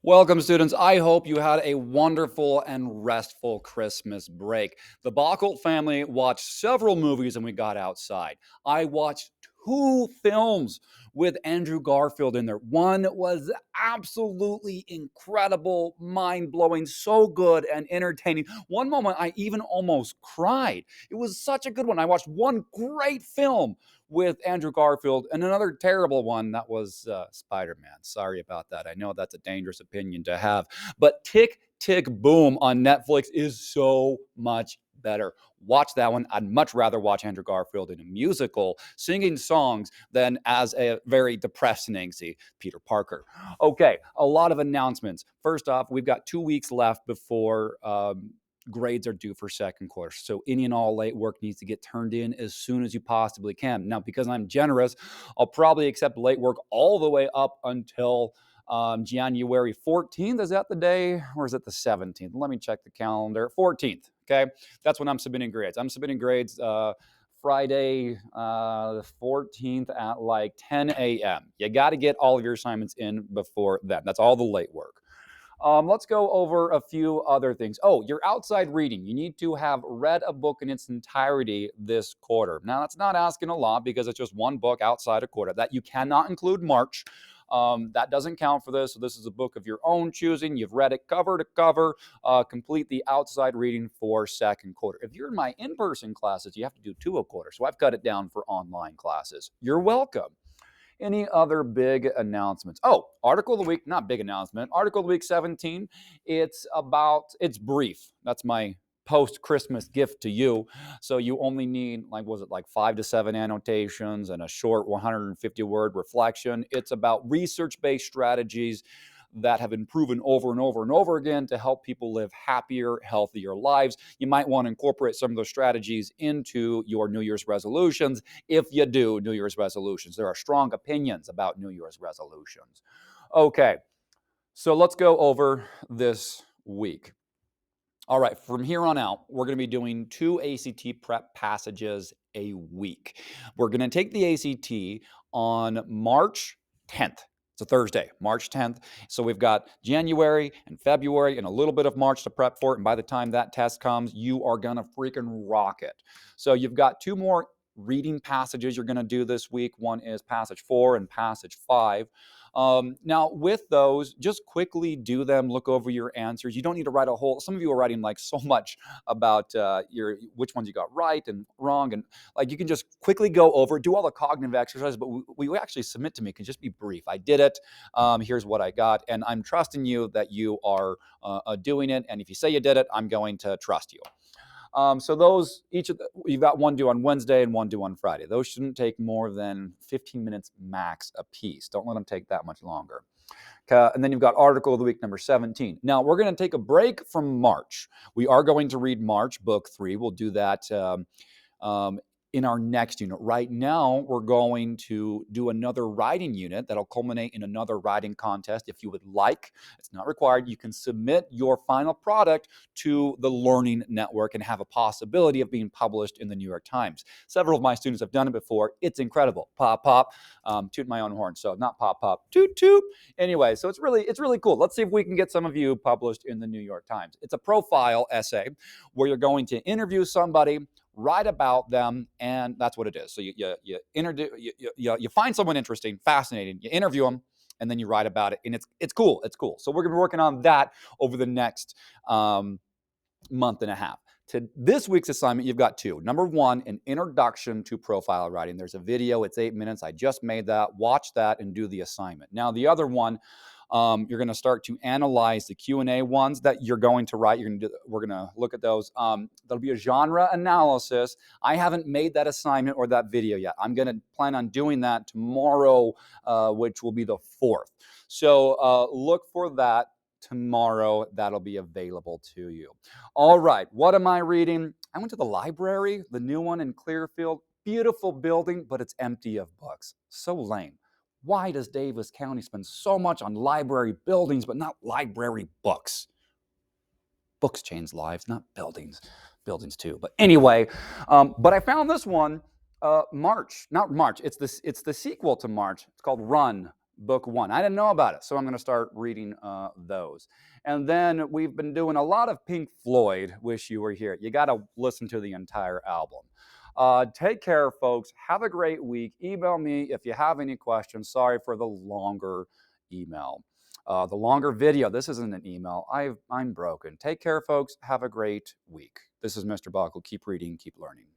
Welcome, students. I hope you had a wonderful and restful Christmas break. The Bockel family watched several movies and we got outside. I watched two films with Andrew Garfield in there. One was absolutely incredible, mind blowing, so good and entertaining. One moment I even almost cried. It was such a good one. I watched one great film with Andrew Garfield, and another terrible one that was Spider-Man. Sorry about that. I know that's a dangerous opinion to have, but Tick Tick Boom on Netflix is so much better. Watch that one. I'd much rather watch Andrew Garfield in a musical singing songs than as a very depressed and angsty Peter Parker. Okay, a lot of announcements. First off, we've got 2 weeks left before grades are due for second quarter. So any and all late work needs to get turned in as soon as you possibly can. Now, because I'm generous, I'll probably accept late work all the way up until January 14th. Is that the day or is it the 17th? Let me check the calendar. 14th. Okay. That's when I'm submitting grades. I'm submitting grades Friday, the 14th at like 10 a.m. You got to get all of your assignments in before then. That's all the late work. Let's go over a few other things. Oh, your outside reading. You need to have read a book in its entirety this quarter. Now, that's not asking a lot because it's just one book outside a quarter. That you cannot include March. That doesn't count for this. So this is a book of your own choosing. You've read it cover to cover. Complete the outside reading for second quarter. If you're in my in-person classes, you have to do two a quarter. So I've cut it down for online classes. You're welcome. Any other big announcements? Oh, article of the week, not big announcement. Article of the week 17. It's brief. That's my post-Christmas gift to you. So you only need, was it like 5 to 7 annotations and a short 150-word reflection. It's about research-based strategies that have been proven over and over and over again to help people live happier, healthier lives. You might want to incorporate some of those strategies into your New Year's resolutions if you do New Year's resolutions. There are strong opinions about New Year's resolutions. Okay, so let's go over this week. All right, from here on out, we're going to be doing 2 ACT prep passages a week. We're going to take the ACT on March 10th. It's a Thursday, March 10th. So we've got January and February and a little bit of March to prep for it. And by the time that test comes, you are going to freaking rock it. So you've got 2 more reading passages you're going to do this week. One is passage 4 and passage 5. Now, with those, just quickly do them, look over your answers. You don't need to write a whole, some of you are writing like so much about which ones you got right and wrong. And like you can just quickly go over, do all the cognitive exercises, but we actually submit to me can just be brief. I did it. Here's what I got. And I'm trusting you that you are doing it. And if you say you did it, I'm going to trust you. So those, you've got one due on Wednesday and one due on Friday. Those shouldn't take more than 15 minutes max a piece. Don't let them take that much longer. And then you've got article of the week number 17. Now we're going to take a break from March. We are going to read March book 3. We'll do that in our next unit. Right now, we're going to do another writing unit that'll culminate in another writing contest. If you would like, it's not required. You can submit your final product to the Learning Network and have a possibility of being published in the New York Times. Several of my students have done it before. It's incredible. Pop, pop, toot my own horn. So not pop, pop, toot, toot. Anyway, so it's really cool. Let's see if we can get some of you published in the New York Times. It's a profile essay where you're going to interview somebody, write about them, and that's what it is. So you find someone interesting, fascinating, you interview them, and then you write about it, and it's cool. It's cool. So we're going to be working on that over the next month and a half. To this week's assignment, you've got 2. Number 1, an introduction to profile writing. There's a video. It's 8 minutes. I just made that. Watch that and do the assignment. Now, the other one, you're going to start to analyze the Q&A ones that you're going to write. We're going to look at those. There'll be a genre analysis. I haven't made that assignment or that video yet. I'm going to plan on doing that tomorrow, which will be the 4th. So look for that tomorrow. That'll be available to you. All right. What am I reading? I went to the library, the new one in Clearfield. Beautiful building, but it's empty of books. So lame. Why does Davis County spend so much on library buildings, but not library books? Books change lives, not buildings. Buildings too. But anyway, but I found this one, March, not March. It's the sequel to March. It's called Run book one. I didn't know about it, so I'm going to start reading those. And then we've been doing a lot of Pink Floyd. Wish You Were Here. You got to listen to the entire album. Take care, folks. Have a great week. Email me if you have any questions. Sorry for the longer email. The longer video. This isn't an email. I'm broken. Take care, folks. Have a great week. This is Mr. Buckle. Keep reading, keep learning.